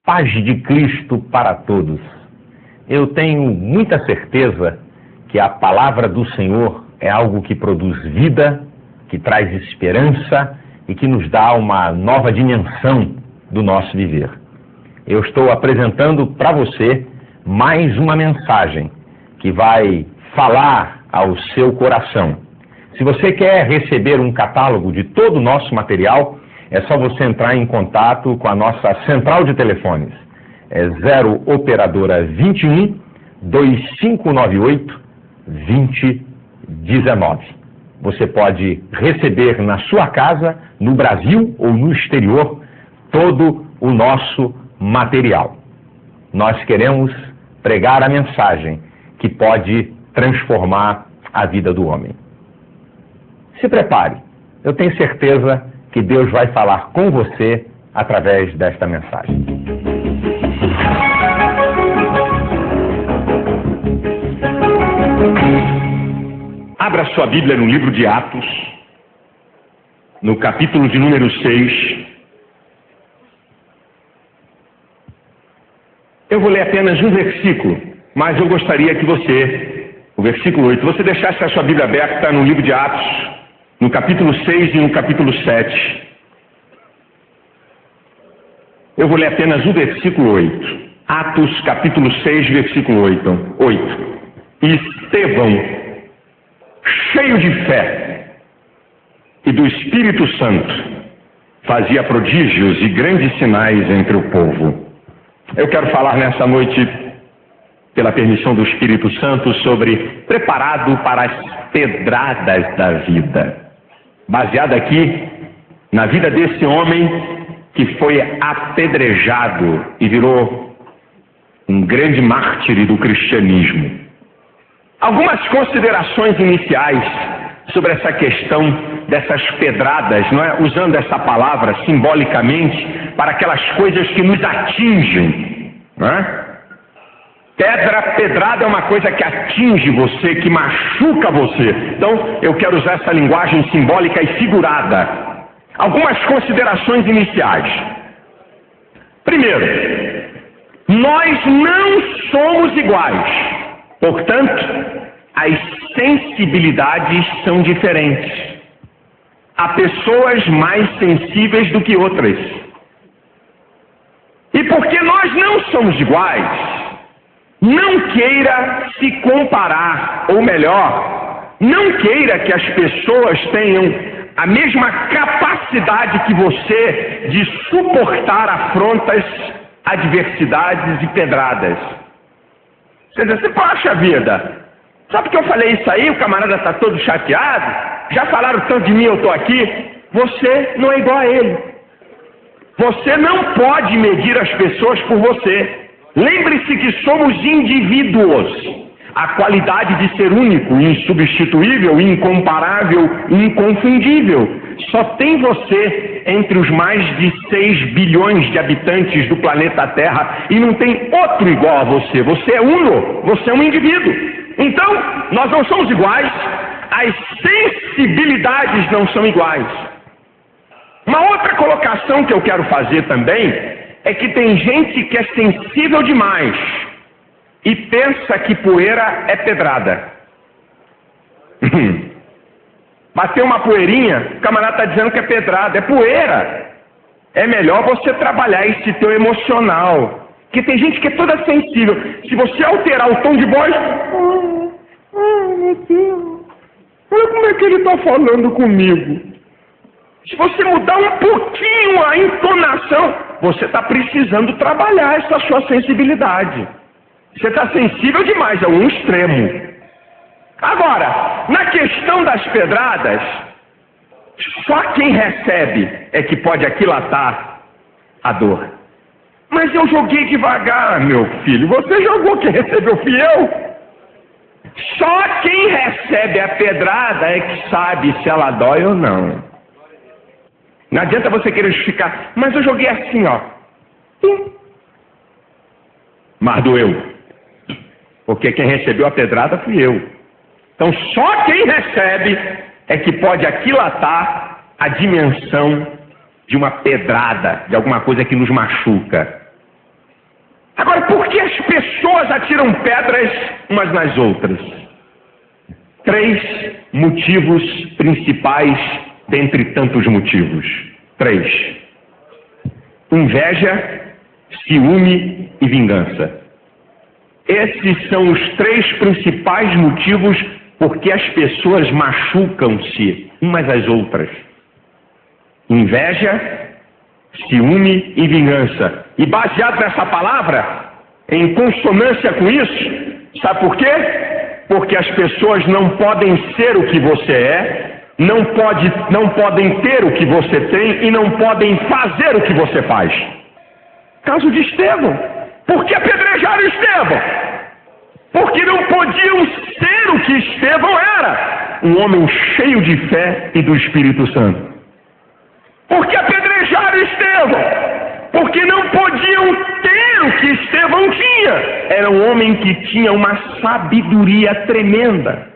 Paz de Cristo para todos. Eu tenho muita certeza que a palavra do Senhor é algo que produz vida, que traz esperança e que nos dá uma nova dimensão do nosso viver. Eu estou apresentando para você mais uma mensagem que vai falar ao seu coração. Se você quer receber um catálogo de todo o nosso material, é só você entrar em contato com a nossa central de telefones. É 0 operadora 21 2598 2019. Você pode receber na sua casa, no Brasil ou no exterior, todo o nosso material. Nós queremos pregar a mensagem que pode transformar a vida do homem. Se prepare, eu tenho certeza que Deus vai falar com você através desta mensagem. Abra sua Bíblia no livro de Atos, no capítulo de número 6. Eu vou ler apenas um versículo, mas eu gostaria que você, o versículo 8, você deixasse a sua Bíblia aberta no livro de Atos, no capítulo 6 e no capítulo 7. Eu vou ler apenas o versículo 8. Atos, capítulo 6, versículo 8. Estevão, cheio de fé e do Espírito Santo, fazia prodígios e grandes sinais entre o povo. Eu quero falar nessa noite, pela permissão do Espírito Santo, sobre preparado para as pedradas da vida. Baseado aqui na vida desse homem que foi apedrejado e virou um grande mártir do cristianismo. Algumas considerações iniciais sobre essa questão dessas pedradas, não é? Usando essa palavra simbolicamente para aquelas coisas que nos atingem, não é? Pedrada é uma coisa que atinge você, que machuca você. Então, eu quero usar essa linguagem simbólica e figurada. Algumas considerações iniciais. Primeiro, nós não somos iguais. Portanto, as sensibilidades são diferentes. Há pessoas mais sensíveis do que outras. E porque nós não somos iguais, não queira se comparar, ou melhor, não queira que as pessoas tenham a mesma capacidade que você de suportar afrontas, adversidades e pedradas. Quer dizer, você poxa vida, só porque eu falei isso aí, o camarada está todo chateado, já falaram tanto de mim, eu estou aqui. Você não é igual a ele. Você não pode medir as pessoas por você. Lembre-se que somos indivíduos. A qualidade de ser único, insubstituível, incomparável, inconfundível. Só tem você entre os mais de 6 bilhões de habitantes do planeta Terra e não tem outro igual a você. Você é uno, você é um indivíduo. Então, nós não somos iguais, as sensibilidades não são iguais. Uma outra colocação que eu quero fazer também é que tem gente que é sensível demais e pensa que poeira é pedrada. Bateu uma poeirinha, o camarada está dizendo que é pedrada, é poeira. É melhor você trabalhar esse teu emocional. Porque tem gente que é toda sensível. Se você alterar o tom de voz, meu Deus, olha como é que ele está falando comigo. Se você mudar um pouquinho a entonação, você está precisando trabalhar essa sua sensibilidade. Você está sensível demais, a um extremo. Agora, na questão das pedradas, só quem recebe é que pode aquilatar a dor. Mas eu joguei devagar, meu filho. Você jogou, quem recebeu fui eu. Só quem recebe a pedrada é que sabe se ela dói ou não. Não adianta você querer justificar, mas eu joguei assim, ó. Mas doeu. Porque quem recebeu a pedrada fui eu. Então só quem recebe é que pode aquilatar a dimensão de uma pedrada, de alguma coisa que nos machuca. Agora, por que as pessoas atiram pedras umas nas outras? 3 motivos principais dentre tantos motivos. 3. Inveja, ciúme e vingança. Esses são os 3 principais motivos por que as pessoas machucam-se umas às outras. Inveja, ciúme e vingança. E baseado nessa palavra, em consonância com isso, sabe por quê? Porque as pessoas não podem ser o que você é, não podem ter o que você tem e não podem fazer o que você faz. Caso de Estevão. Por que apedrejaram Estevão? Porque não podiam ser o que Estevão era, um homem cheio de fé e do Espírito Santo. Por que apedrejaram Estevão? Porque não podiam ter o que Estevão tinha. Era um homem que tinha uma sabedoria tremenda.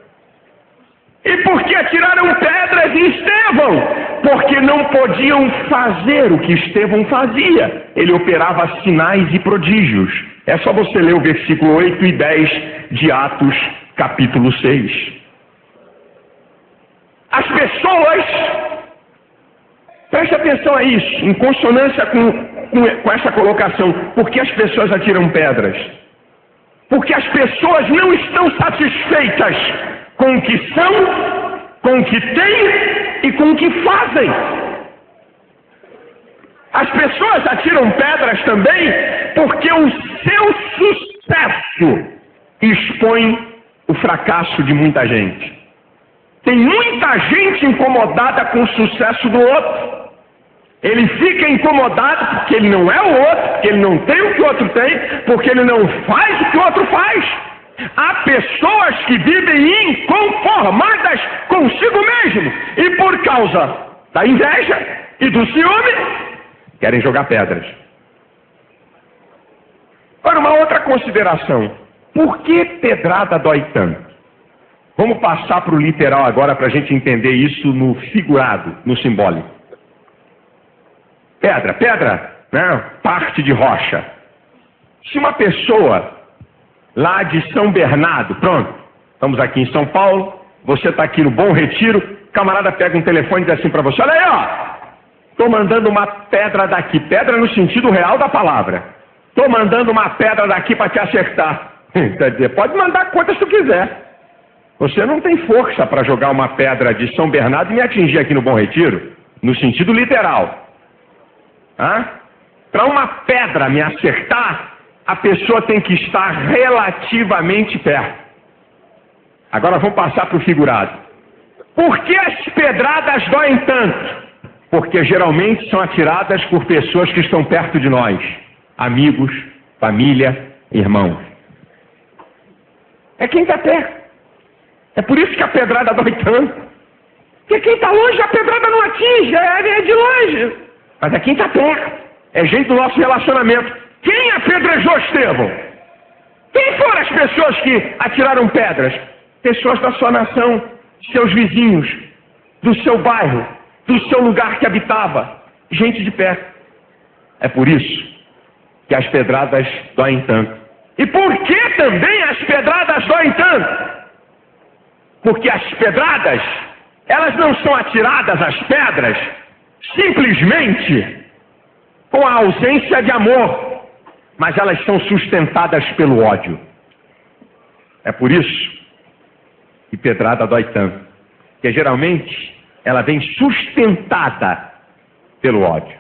E por que atiraram pedras em Estevão? Porque não podiam fazer o que Estevão fazia. Ele operava sinais e prodígios. É só você ler o versículo 8 e 10 de Atos, capítulo 6. As pessoas, preste atenção a isso, em consonância com essa colocação, por que as pessoas atiram pedras? Porque as pessoas não estão satisfeitas com o que são, com o que têm e com o que fazem. As pessoas atiram pedras também porque o seu sucesso expõe o fracasso de muita gente. Tem muita gente incomodada com o sucesso do outro. Ele fica incomodado porque ele não é o outro, porque ele não tem o que o outro tem, porque ele não faz o que o outro faz. Há pessoas que vivem inconformadas consigo mesmo e por causa da inveja e do ciúme querem jogar pedras. Agora, uma outra consideração. Por que pedrada dói tanto? Vamos passar para o literal agora para a gente entender isso no figurado, no simbólico. Pedra, né? Parte de rocha. Se uma pessoa lá de São Bernardo, pronto, estamos aqui em São Paulo, você está aqui no Bom Retiro, o camarada pega um telefone e diz assim para você, olha aí, ó, estou mandando uma pedra daqui, pedra no sentido real da palavra, estou mandando uma pedra daqui para te acertar. Quer dizer, pode mandar quantas tu quiser. Você não tem força para jogar uma pedra de São Bernardo e me atingir aqui no Bom Retiro, no sentido literal. Para uma pedra me acertar, a pessoa tem que estar relativamente perto. Agora vamos passar para o figurado. Por que as pedradas doem tanto? Porque geralmente são atiradas por pessoas que estão perto de nós. Amigos, família, irmãos. É quem está perto. É por isso que a pedrada dói tanto. Porque quem está longe a pedrada não atinge, é de longe. Mas é quem está perto. É gente do nosso relacionamento. Quem apedrejou Estevão? Quem foram as pessoas que atiraram pedras? Pessoas da sua nação, seus vizinhos, do seu bairro, do seu lugar que habitava. Gente de perto. É por isso que as pedradas doem tanto. E por que também as pedradas doem tanto? Porque as pedradas, elas não são atiradas às pedras simplesmente com a ausência de amor, mas elas são sustentadas pelo ódio. É por isso que pedrada dói tanto, porque geralmente ela vem sustentada pelo ódio.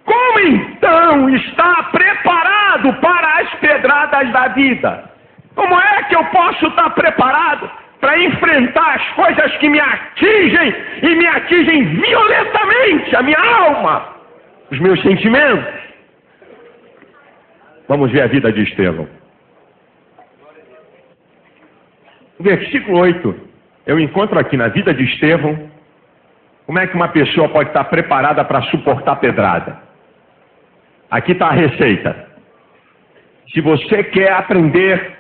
Como então está preparado para as pedradas da vida? Como é que eu posso estar preparado para enfrentar as coisas que me atingem e me atingem violentamente, a minha alma, os meus sentimentos? Vamos ver a vida de Estevão. O versículo 8, eu encontro aqui na vida de Estevão, como é que uma pessoa pode estar preparada para suportar pedrada. Aqui está a receita. Se você quer aprender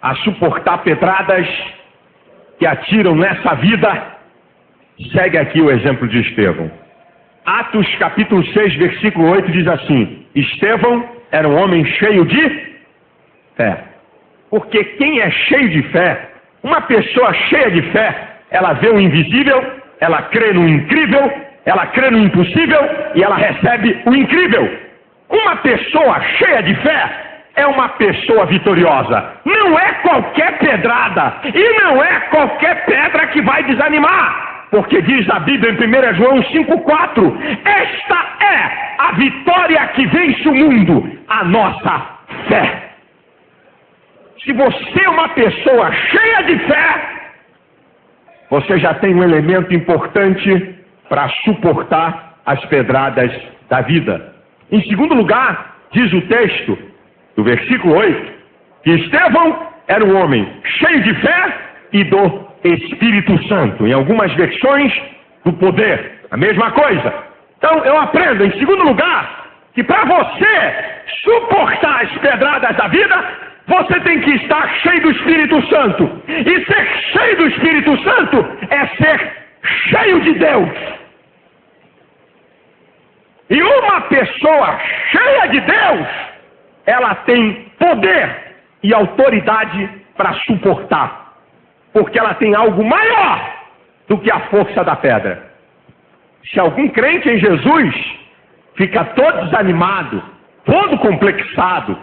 a suportar pedradas que atiram nessa vida, segue aqui o exemplo de Estevão. Atos capítulo 6, versículo 8 diz assim: Estevão era um homem cheio de fé. Porque quem é cheio de fé, uma pessoa cheia de fé, ela vê o invisível, ela crê no incrível, ela crê no impossível e ela recebe o incrível. Uma pessoa cheia de fé é uma pessoa vitoriosa. Não é qualquer pedrada e não é qualquer pedra que vai desanimar. Porque diz a Bíblia em 1 João 5,4: esta é a vitória que vence o mundo, a nossa fé. Se você é uma pessoa cheia de fé, você já tem um elemento importante para suportar as pedradas da vida. Em segundo lugar, diz o texto do versículo 8, que Estevão era um homem cheio de fé e do Espírito Santo. Em algumas versões, do poder. A mesma coisa. Então, eu aprendo, em segundo lugar, que para você suportar as pedradas da vida, você tem que estar cheio do Espírito Santo. E ser cheio do Espírito Santo é ser cheio de Deus. E uma pessoa cheia de Deus, ela tem poder e autoridade para suportar. Porque ela tem algo maior do que a força da pedra. Se algum crente em Jesus fica todo desanimado, todo complexado,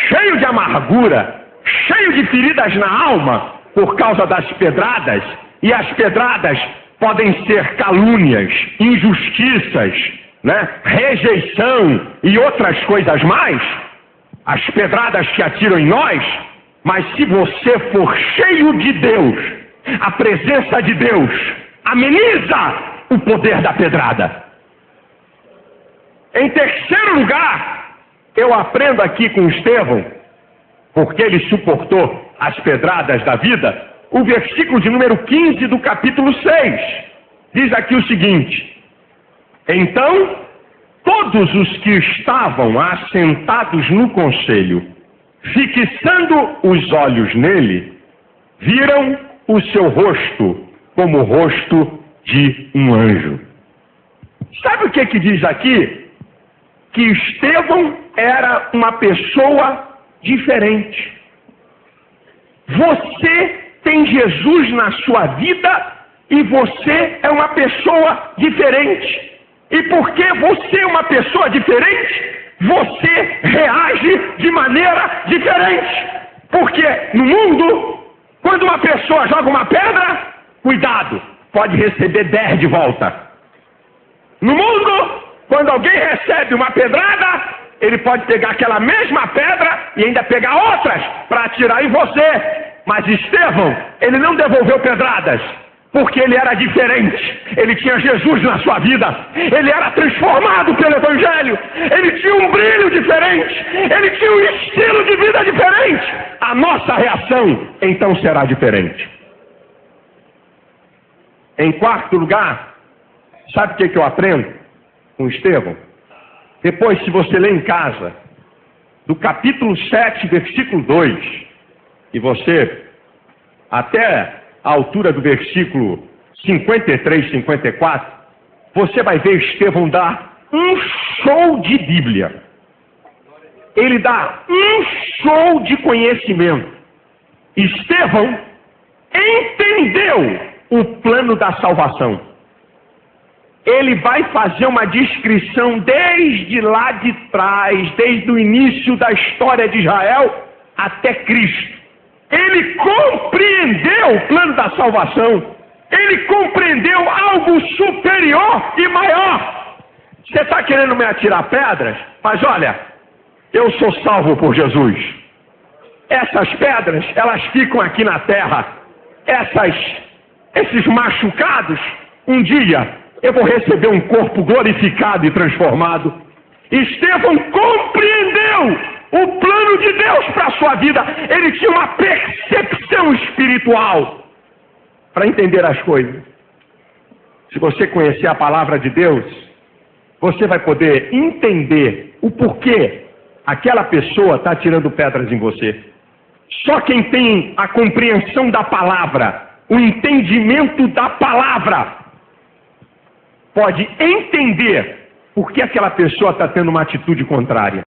cheio de amargura, cheio de feridas na alma por causa das pedradas, e as pedradas podem ser calúnias, injustiças, rejeição e outras coisas mais, as pedradas que atiram em nós, mas se você for cheio de Deus, a presença de Deus ameniza o poder da pedrada. Em terceiro lugar, eu aprendo aqui com Estevão, porque ele suportou as pedradas da vida, o versículo de número 15 do capítulo 6. Diz aqui o seguinte: então, todos os que estavam assentados no conselho, fixando os olhos nele, viram o seu rosto como o rosto de um anjo. Sabe o que diz aqui? Que Estevão era uma pessoa diferente. Você tem Jesus na sua vida e você é uma pessoa diferente. E porque você é uma pessoa diferente, você reage de maneira diferente. Porque no mundo, quando uma pessoa joga uma pedra, cuidado, pode receber 10 de volta. No mundo, quando alguém recebe uma pedrada, ele pode pegar aquela mesma pedra e ainda pegar outras para atirar em você. Mas Estevão, ele não devolveu pedradas, porque ele era diferente. Ele tinha Jesus na sua vida. Ele era transformado pelo Evangelho. Ele tinha um brilho diferente. Ele tinha um estilo de vida diferente. A nossa reação, então, será diferente. Em quarto lugar, sabe o que eu aprendo com Estevão? Depois, se você ler em casa, do capítulo 7, versículo 2, e você, até a altura do versículo 53, 54, você vai ver Estevão dar um show de Bíblia. Ele dá um show de conhecimento. Estevão entendeu o plano da salvação. Ele vai fazer uma descrição desde lá de trás, desde o início da história de Israel até Cristo. Ele compreendeu o plano da salvação. Ele compreendeu algo superior e maior. Você está querendo me atirar pedras? Mas olha, eu sou salvo por Jesus. Essas pedras, elas ficam aqui na terra. Esses machucados, um dia eu vou receber um corpo glorificado e transformado. Estevão compreendeu o plano de Deus para a sua vida. Ele tinha uma percepção espiritual para entender as coisas. Se você conhecer a palavra de Deus, você vai poder entender o porquê aquela pessoa está tirando pedras em você. Só quem tem a compreensão da palavra, o entendimento da palavra, pode entender por que aquela pessoa está tendo uma atitude contrária.